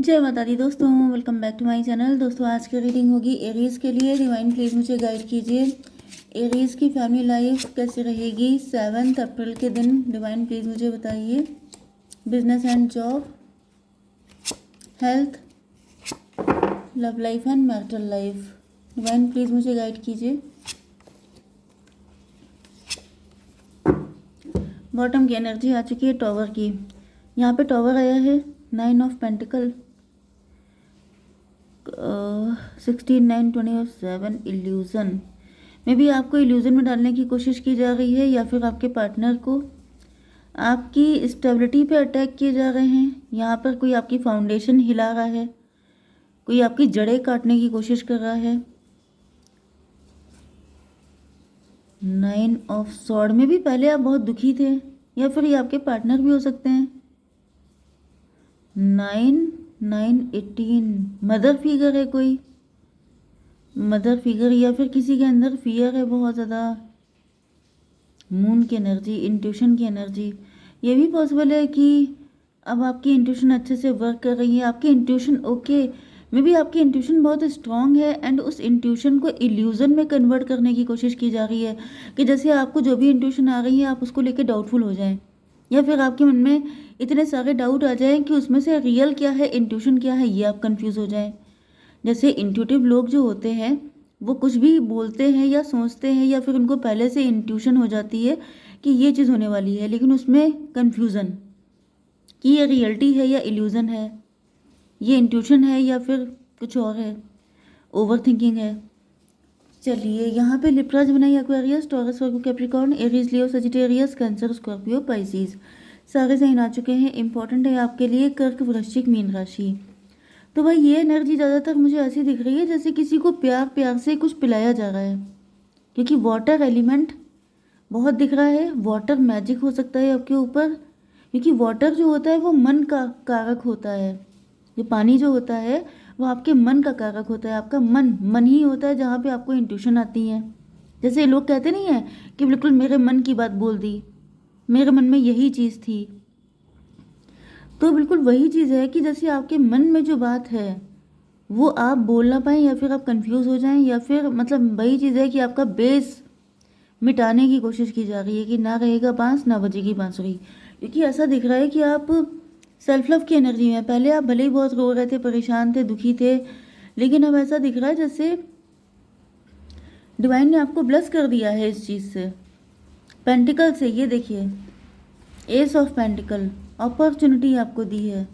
जय माता दी दोस्तों, welcome back to my channel. दोस्तों आज की रीडिंग होगी एरीज के लिए। डिवाइन प्लीज़ मुझे गाइड कीजिए, एरीज की फैमिली लाइफ कैसे रहेगी 7 अप्रैल के दिन। डिवाइन प्लीज़ मुझे बताइए। Business and job, health, love life and marital life. Divine please मुझे गाइड कीजिए। बॉटम की एनर्जी आ चुकी है टॉवर की। यहाँ पे टॉवर आया है 9 ऑफ पेंटिकल, 16, 9, 20 और 7 इल्यूज़न। मे बी आपको इल्यूज़न में डालने की कोशिश की जा रही है या फिर आपके पार्टनर को आपकी स्टेबिलिटी पे अटैक किए जा रहे हैं। यहाँ पर कोई आपकी फाउंडेशन हिला रहा है, कोई आपकी जड़ें काटने की कोशिश कर रहा है। 9 ऑफ सॉर्ड में भी पहले आप बहुत दुखी थे या फिर ये आपके पार्टनर भी हो सकते हैं। 9, 9, 18 मदर फिगर है, कोई मदर फिगर या फिर किसी के अंदर फियर है बहुत ज़्यादा। मून की एनर्जी, इंट्यूशन की एनर्जी, ये भी पॉसिबल है कि अब आपकी इंट्यूशन अच्छे से वर्क कर रही है। आपकी इंट्यूशन ओके, मे बी आपकी इंट्यूशन बहुत स्ट्रांग है एंड उस इंट्यूशन को इल्यूज़न में कन्वर्ट करने की कोशिश की जा रही है कि जैसे आपको जो भी इंट्यूशन आ रही है आप उसको लेकर डाउटफुल हो जाएं या फिर आपके मन में इतने सारे डाउट आ जाएं कि उसमें से रियल क्या है, इंट्यूशन क्या है, ये आप कंफ्यूज हो जाएं। जैसे इंट्यूटिव लोग जो होते हैं वो कुछ भी बोलते हैं या सोचते हैं या फिर उनको पहले से इंट्यूशन हो जाती है कि ये चीज़ होने वाली है, लेकिन उसमें कन्फ्यूज़न कि ये रियलिटी है या इल्यूज़न है, ये इंट्यूशन है या फिर कुछ और है, ओवर थिंकिंग है। चलिए यहाँ पे लिप्राज बनाई एक्वेरियस, टॉरस, वर्गो, कैप्रिकॉर्न, एरीज, लियो, सजिटेरियस, कैंसर, स्कॉर्पियो, पाइसिस, सारे साइन आ चुके हैं। इंपॉर्टेंट है आपके लिए कर्क, वृश्चिक, मीन राशि। तो भाई ये एनर्जी ज़्यादातर मुझे ऐसी दिख रही है जैसे किसी को प्यार प्यार से कुछ पिलाया जा रहा है, क्योंकि वाटर एलिमेंट बहुत दिख रहा है। वाटर मैजिक हो सकता है आपके ऊपर, क्योंकि वाटर जो होता है वो मन का कारक होता है। ये पानी जो होता है वो आपके मन का कारक होता है। आपका मन मन ही होता है जहाँ पे आपको इंट्यूशन आती है। जैसे लोग कहते नहीं है कि बिल्कुल मेरे मन की बात बोल दी, मेरे मन में यही चीज़ थी। तो बिल्कुल वही चीज़ है कि जैसे आपके मन में जो बात है वो आप बोल ना पाएँ या फिर आप कंफ्यूज हो जाएं, या फिर मतलब वही चीज़ है कि आपका बेस मिटाने की कोशिश की जा रही है कि ना रहेगा बांस ना बजेगी बांसुरी। क्योंकि ऐसा दिख रहा है कि आप सेल्फ लव की एनर्जी में, पहले आप भले ही बहुत रो रहे थे, परेशान थे, दुखी थे, लेकिन अब ऐसा दिख रहा है जैसे डिवाइन ने आपको ब्लेस कर दिया है इस चीज़ से, पेंटिकल से। ये देखिए एस ऑफ पेंटिकल, अपॉर्चुनिटी आपको दी है।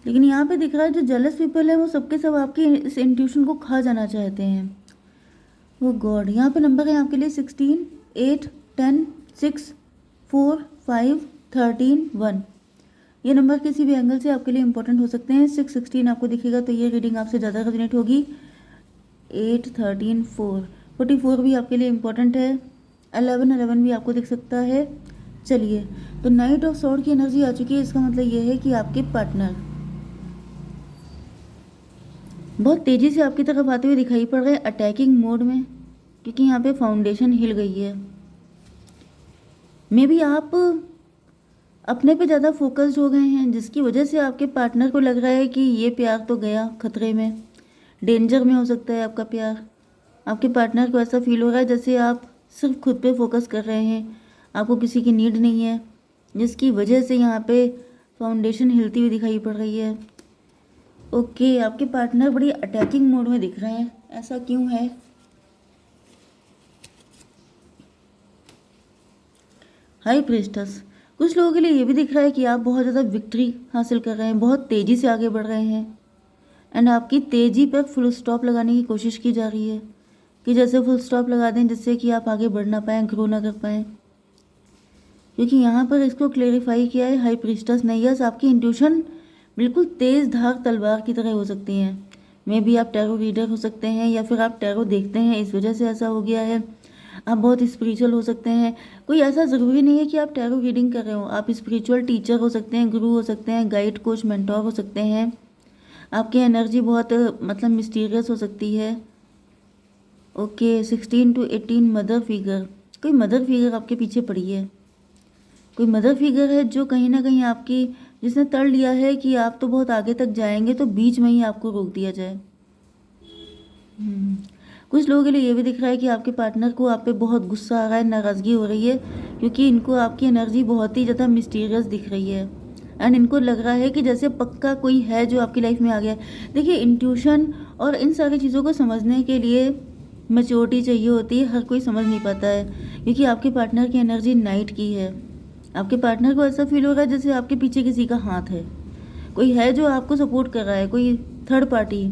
लेकिन यहाँ पे दिख रहा है जो जेलस पीपल है वो सबके सब आपके इस इंट्यूशन को खा जाना चाहते हैं। वो गॉड, यहाँ पे नंबर है आपके लिए 16, 8, 10, 6, 4, 5, 13, 1। ये नंबर किसी भी एंगल से आपके लिए इंपॉर्टेंट हो सकते हैं। 6, 16 आपको दिखेगा तो ये रीडिंग आपसे ज़्यादा रेजोनेट होगी। 8, 13, 4, 44 भी आपके लिए इंपॉर्टेंट है। 11, 11 भी आपको दिख सकता है। चलिए, तो नाइट ऑफ सॉर्ड की एनर्जी आ चुकी है। इसका मतलब ये है कि आपके पार्टनर बहुत तेज़ी से आपकी तरफ आते हुए दिखाई पड़ रहे हैं, अटैकिंग मोड में, क्योंकि यहाँ पे फाउंडेशन हिल गई है। मे बी आप अपने पे ज़्यादा फोकस्ड हो गए हैं, जिसकी वजह से आपके पार्टनर को लग रहा है कि ये प्यार तो गया खतरे में, डेंजर में हो सकता है आपका प्यार। आपके पार्टनर को ऐसा फील हो रहा है जैसे आप सिर्फ खुद पे फोकस कर रहे हैं, आपको किसी की नीड नहीं है, जिसकी वजह से यहाँ पे फाउंडेशन हिलती हुई दिखाई पड़ रही है। ओके, आपके पार्टनर बड़ी अटैकिंग मोड में दिख रहे हैं, ऐसा क्यों है? हाई प्रिस्टस, कुछ लोगों के लिए ये भी दिख रहा है कि आप बहुत ज़्यादा विक्ट्री हासिल कर रहे हैं, बहुत तेज़ी से आगे बढ़ रहे हैं एंड आपकी तेज़ी पर फुल स्टॉप लगाने की कोशिश की जा रही है कि जैसे फुल स्टॉप लगा दें जिससे कि आप आगे बढ़ ना पाएँ, ग्रो ना कर पाएँ। क्योंकि यहाँ पर इसको क्लेरिफाई किया है हाई प्रिस्टस ने। यस, आपकी इंट्यूशन बिल्कुल तेज़ धार तलवार की तरह हो सकती हैं। मे बी आप टैरो रीडर हो सकते हैं या फिर आप टैरो देखते हैं, इस वजह से ऐसा हो गया है। आप बहुत स्पिरिचुअल हो सकते हैं। कोई ऐसा ज़रूरी नहीं है कि आप टैरो रीडिंग कर रहे हो, आप स्पिरिचुअल टीचर हो सकते हैं, गुरु हो सकते हैं, गाइड, कोच, मेंटोर हो सकते हैं। आपकी एनर्जी बहुत मतलब मिस्टीरियस हो सकती है। ओके, 16 to 18 मदर फिगर, कोई मदर फिगर आपके पीछे पड़ी है। कोई मदर फिगर है जो कहीं ना कहीं आपकी जिसने तड़ लिया है कि आप तो बहुत आगे तक जाएंगे, तो बीच में ही आपको रोक दिया जाए। कुछ लोगों के लिए ये भी दिख रहा है कि आपके पार्टनर को आप पे बहुत गुस्सा आ रहा है, नाराज़गी हो रही है, क्योंकि इनको आपकी एनर्जी बहुत ही ज़्यादा मिस्टीरियस दिख रही है। एंड इनको लग रहा है कि जैसे पक्का कोई है जो आपकी लाइफ में आ गया है। देखिए, इंट्यूशन और इन सारी चीज़ों को समझने के लिए मैच्योरिटी चाहिए होती है, हर कोई समझ नहीं पाता है, क्योंकि आपके पार्टनर की एनर्जी नाइट की है। आपके पार्टनर को ऐसा फील हो रहा है जैसे आपके पीछे किसी का हाथ है, कोई है जो आपको सपोर्ट कर रहा है, कोई थर्ड पार्टी,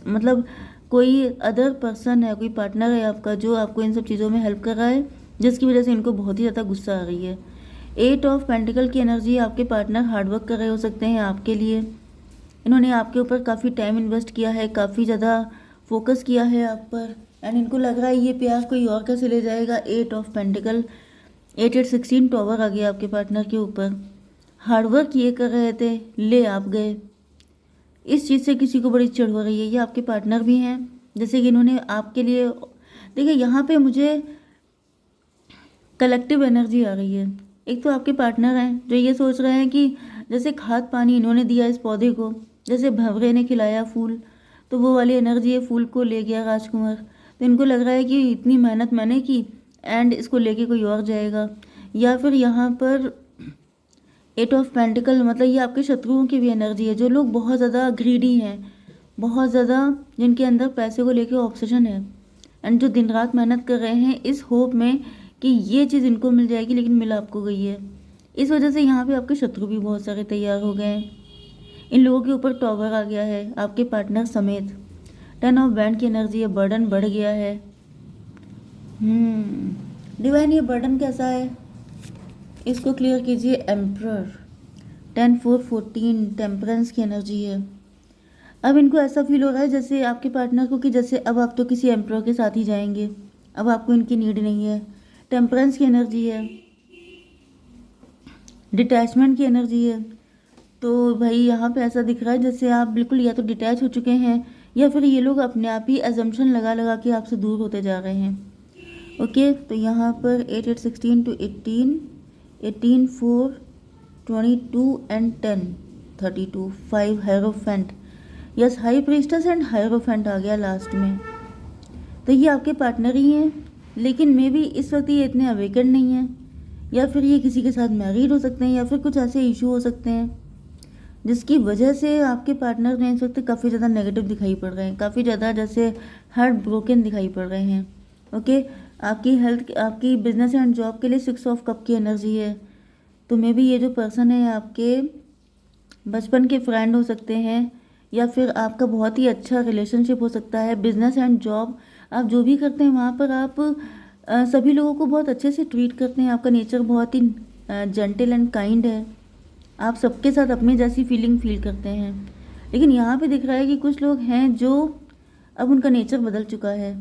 मतलब कोई अदर पर्सन है, कोई पार्टनर है आपका जो आपको इन सब चीज़ों में हेल्प कर रहा है, जिसकी वजह से इनको बहुत ही ज़्यादा गुस्सा आ रही है। 8 ऑफ पेंटिकल की एनर्जी, आपके पार्टनर हार्डवर्क कर रहे हो सकते हैं आपके लिए। इन्होंने आपके ऊपर काफ़ी टाइम इन्वेस्ट किया है, काफ़ी ज़्यादा फोकस किया है आप पर, एंड इनको लग रहा है ये प्यार कोई और कैसे ले जाएगा। 8 ऑफ पेंटिकल, 8 टॉवर आ गया आपके पार्टनर के ऊपर। हार्डवर्क ये कर रहे थे, ले आप गए। इस चीज़ से किसी को बड़ी चिढ़ हो रही है। ये आपके पार्टनर भी हैं, जैसे कि इन्होंने आपके लिए, देखिए यहाँ पे मुझे कलेक्टिव एनर्जी आ रही है। एक तो आपके पार्टनर हैं जो ये सोच रहे हैं कि जैसे खाद पानी इन्होंने दिया इस पौधे को, जैसे भंवरे ने खिलाया फूल, तो वो वाली एनर्जी ये फूल को ले गया राजकुमार। तो इनको लग रहा है कि इतनी मेहनत मैंने की एंड इसको लेके कोई और जाएगा। या फिर यहाँ पर 8 ऑफ पेंटिकल, मतलब ये आपके शत्रुओं की भी एनर्जी है, जो लोग बहुत ज़्यादा ग्रीडी हैं, बहुत ज़्यादा जिनके अंदर पैसे को लेके ऑब्सेशन है, एंड जो दिन रात मेहनत कर रहे हैं इस होप में कि ये चीज़ इनको मिल जाएगी, लेकिन मिल आपको गई है। इस वजह से यहाँ पे आपके शत्रु भी बहुत सारे तैयार हो गए हैं। इन लोगों के ऊपर टॉवर आ गया है आपके पार्टनर समेत। 10 ऑफ बैंड की एनर्जी है, बर्डन बढ़ गया है। डिवाइन, ये बर्डन कैसा है, इसको क्लियर कीजिए। एम्परर, 10 4 14, टेम्परेंस की एनर्जी है। अब इनको ऐसा फील हो रहा है जैसे आपके पार्टनर को कि जैसे अब आप तो किसी एम्परर के साथ ही जाएंगे, अब आपको इनकी नीड नहीं है। टेम्परेंस की एनर्जी है, डिटैचमेंट की एनर्जी है। तो भाई यहाँ पे ऐसा दिख रहा है जैसे आप बिल्कुल या तो डिटैच हो चुके हैं, या फिर ये लोग अपने आप ही एजम्पशन लगा लगा के आपसे दूर होते जा रहे हैं। ओके, तो यहाँ पर 8 8 16 to 18, 18 4 22 and 10 32, 5 hierophant. Yes, high priestess and hierophant आ गया लास्ट में। तो ये आपके पार्टनर ही हैं, लेकिन मे बी इस वक्त ये इतने अवेकन नहीं हैं, या फिर ये किसी के साथ मैरिड हो सकते हैं, या फिर कुछ ऐसे इशू हो सकते हैं जिसकी वजह से आपके पार्टनर में इस वक्त काफ़ी ज़्यादा नेगेटिव दिखाई पड़ रहे हैं, काफ़ी ज़्यादा जैसे हार्ट ब्रोकन दिखाई पड़ रहे हैं। ओके, आपकी हेल्थ, आपकी बिजनेस एंड जॉब के लिए 6 ऑफ कप की एनर्जी है। तो मे बी ये जो पर्सन है आपके बचपन के फ्रेंड हो सकते हैं, या फिर आपका बहुत ही अच्छा रिलेशनशिप हो सकता है। बिजनेस एंड जॉब, आप जो भी करते हैं वहाँ पर आप सभी लोगों को बहुत अच्छे से ट्रीट करते हैं। आपका नेचर बहुत ही जेंटल एंड काइंड है, आप सबके साथ अपने जैसी फीलिंग फील करते हैं। लेकिन यहाँ पे दिख रहा है कि कुछ लोग हैं जो अब उनका नेचर बदल चुका है।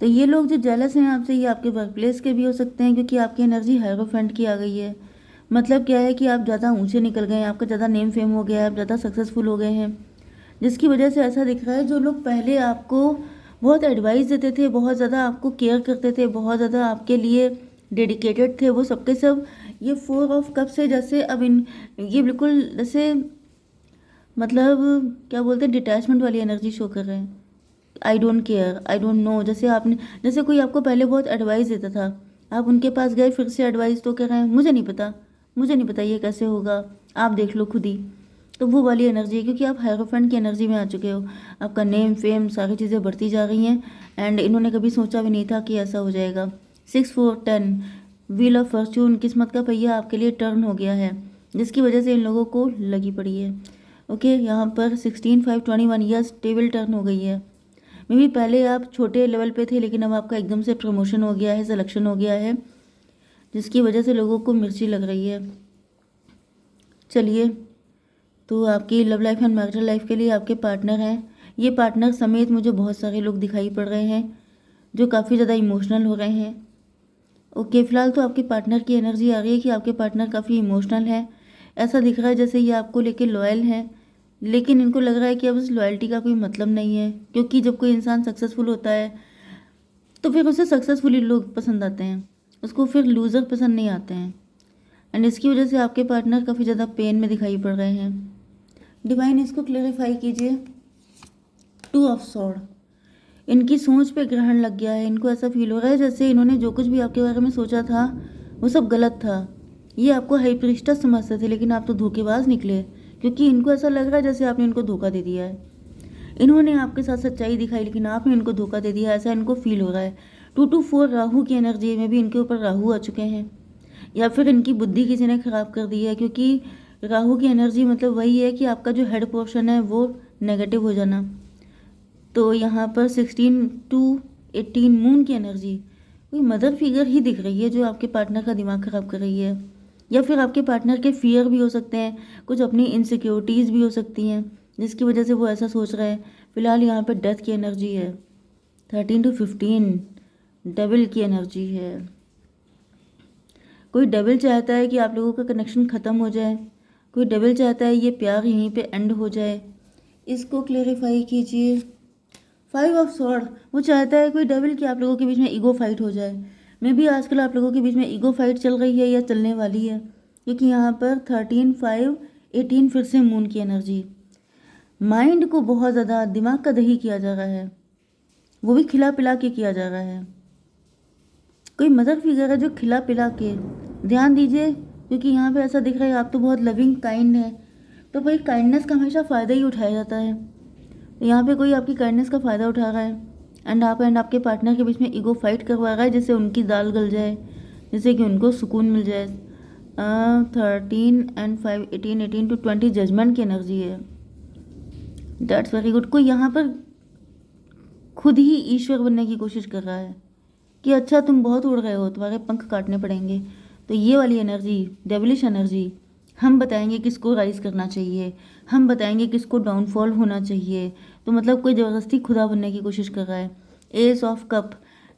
तो ये लोग जो जेलस हैं आपसे, ये आपके वर्क प्लेस के भी हो सकते हैं, क्योंकि आपकी एनर्जी हायरोफेंट की आ गई है। मतलब क्या है कि आप ज़्यादा ऊंचे निकल गए हैं, आपका ज़्यादा नेम फेम हो गया है, आप ज़्यादा सक्सेसफुल हो गए हैं, जिसकी वजह से ऐसा दिख रहा है जो लोग पहले आपको बहुत एडवाइस देते थे, बहुत ज़्यादा आपको केयर करते थे, बहुत ज़्यादा आपके लिए डेडिकेटेड थे, वो सबके सब ये 4 ऑफ कप से जैसे अब इन ये बिल्कुल जैसे मतलब क्या बोलते हैं, डिटैचमेंट वाली एनर्जी शो कर रहे हैं। I don't care, I don't know, जैसे आपने, जैसे कोई आपको पहले बहुत एडवाइस देता था, आप उनके पास गए फिर से एडवाइस तो कह रहे हैं मुझे नहीं पता, मुझे नहीं पता ये कैसे होगा, आप देख लो खुद ही। तो वो वाली एनर्जी है, क्योंकि आप हायरोफेंट की एनर्जी में आ चुके हो, आपका नेम फेम सारी चीज़ें बढ़ती जा रही हैं, एंड इन्होंने कभी सोचा भी नहीं था कि ऐसा हो जाएगा। 6 4 10, व्हील ऑफ फॉर्चून, किस्मत का पहिया आपके लिए टर्न हो गया है, जिसकी वजह से इन लोगों को लगी पड़ी है। ओके, यहाँ पर 16 5 21 ईयर्स टेबल टर्न हो गई है। मे बी पहले आप छोटे लेवल पे थे, लेकिन अब आपका एकदम से प्रमोशन हो गया है, सिलेक्शन हो गया है, जिसकी वजह से लोगों को मिर्ची लग रही है। चलिए, तो आपकी love life and marital life के लिए आपके पार्टनर हैं, ये पार्टनर समेत मुझे बहुत सारे लोग दिखाई पड़ रहे हैं जो काफ़ी ज़्यादा इमोशनल हो रहे हैं। ओके, फिलहाल तो आपके पार्टनर की एनर्जी आ रही है कि आपके पार्टनर काफ़ी इमोशनल है। ऐसा दिख रहा है जैसे ये आपको लेके लॉयल है, लेकिन इनको लग रहा है कि अब इस लॉयल्टी का कोई मतलब नहीं है, क्योंकि जब कोई इंसान सक्सेसफुल होता है तो फिर उसे सक्सेसफुली लोग पसंद आते हैं, उसको फिर लूज़र पसंद नहीं आते हैं। एंड इसकी वजह से आपके पार्टनर काफ़ी ज़्यादा पेन में दिखाई पड़ रहे हैं। डिवाइन इसको क्लेरिफाई कीजिए। 2 ऑफ सॉर्ड, इनकी सोच पे ग्रहण लग गया है। इनको ऐसा फील हो रहा है जैसे इन्होंने जो कुछ भी आपके बारे में सोचा था वो सब गलत था। ये आपको हाई प्रीस्टेस समझते थे, लेकिन आप तो धोखेबाज निकले, क्योंकि इनको ऐसा लग रहा है जैसे आपने इनको धोखा दे दिया है। इन्होंने आपके साथ सच्चाई दिखाई, लेकिन आपने इनको धोखा दे दिया, ऐसा इनको फील हो रहा है। 2 to 4 राहु की एनर्जी में भी इनके ऊपर राहु आ चुके हैं, या फिर इनकी बुद्धि किसी ने ख़राब कर दी है, क्योंकि राहु की एनर्जी मतलब वही है कि आपका जो हेड पोर्शन है वो नेगेटिव हो जाना। तो यहाँ पर 16 to 18 मून की एनर्जी, कोई मदर फिगर ही दिख रही है जो आपके पार्टनर का दिमाग ख़राब कर रही है, या फिर आपके पार्टनर के फियर भी हो सकते हैं, कुछ अपनी इनसिक्योरिटीज़ भी हो सकती हैं जिसकी वजह से वो ऐसा सोच रहा है। फिलहाल यहाँ पे डेथ की एनर्जी है। 13 to 15 डेविल की एनर्जी है। कोई डेविल चाहता है कि आप लोगों का कनेक्शन ख़त्म हो जाए, कोई डेविल चाहता है ये प्यार यहीं पे एंड हो जाए। इसको क्लेरिफाई कीजिए। 5 ऑफ सॉर्ड, वो चाहता है कोई डेविल कि आप लोगों के बीच में ईगो फाइट हो जाए। मे भी आजकल आप लोगों के बीच में ईगो फाइट चल रही है या चलने वाली है, क्योंकि यहाँ पर 13, 5, 18 फिर से मून की एनर्जी। माइंड को बहुत ज़्यादा दिमाग का दही किया जा रहा है, वो भी खिला पिला के किया जा रहा है। कोई मदर फिगर है जो खिला पिला के, ध्यान दीजिए, क्योंकि यहाँ पे ऐसा दिख रहा है आप तो बहुत लविंग काइंड है, तो भाई काइंडनेस का हमेशा फ़ायदा ही उठाया जाता है। तो यहाँ पे कोई आपकी काइंडनेस का फ़ायदा उठा रहा है एंड आपके पार्टनर के बीच में ईगो फाइट करवा रहा है, जिससे उनकी दाल गल जाए, जिससे कि उनको सुकून मिल जाए। 13 and 5, 18, 18 to 20 जजमेंट की एनर्जी है। That's very good. कोई यहाँ पर खुद ही ईश्वर बनने की कोशिश कर रहा है कि अच्छा तुम बहुत उड़ रहे हो, तुम्हारे पंख काटने पड़ेंगे। तो ये वाली एनर्जी, डेविलिश एनर्जी, हम बताएंगे किसको राइज करना चाहिए, हम बताएंगे किसको डाउनफॉल होना चाहिए। तो मतलब कोई ज़बरदस्ती खुदा बनने की कोशिश कर रहा है। एस ऑफ कप,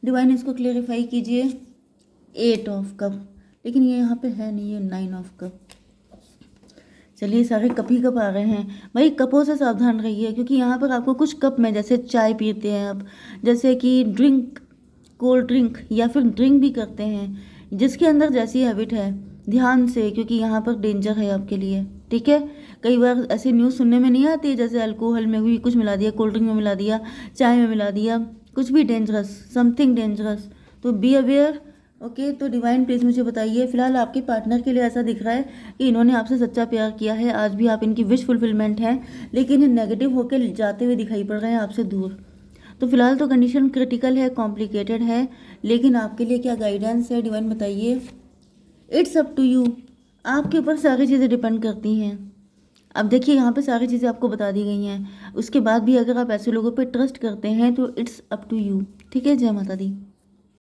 डिवाइन इसको क्लेरिफाई कीजिए। 8 ऑफ कप, लेकिन ये यहाँ पे है नहीं, ये 9 ऑफ कप। चलिए सारे कप ही कप आ रहे हैं। भाई कपों से सावधान रहिए, क्योंकि यहाँ पर आपको कुछ कप में, जैसे चाय पीते हैं आप, जैसे कि ड्रिंक, कोल्ड ड्रिंक या फिर ड्रिंक भी करते हैं, जिसके अंदर जैसी हैबिट है, ध्यान से, क्योंकि यहाँ पर डेंजर है आपके लिए। ठीक है, कई बार ऐसी न्यूज़ सुनने में नहीं आती, जैसे अल्कोहल में भी कुछ मिला दिया, कोल्ड ड्रिंक में मिला दिया, चाय में मिला दिया, कुछ भी डेंजरस, समथिंग डेंजरस। तो बी अवेयर। ओके, तो डिवाइन प्लीज़ मुझे बताइए, फिलहाल आपके पार्टनर के लिए ऐसा दिख रहा है कि इन्होंने आपसे सच्चा प्यार किया है, आज भी आप इनकी विश फुलफिलमेंट है, लेकिन नेगेटिव होकर जाते हुए दिखाई पड़ रहे हैं आपसे दूर। तो फिलहाल तो कंडीशन क्रिटिकल है, कॉम्प्लिकेटेड है, लेकिन आपके लिए क्या गाइडेंस है डिवाइन बताइए। इट्स अप टू यू, आपके ऊपर सारी चीज़ें डिपेंड करती हैं। अब देखिए यहाँ पे सारी चीज़ें आपको बता दी गई हैं, उसके बाद भी अगर आप ऐसे लोगों पे ट्रस्ट करते हैं तो इट्स अप टू यू। ठीक है, जय माता दी।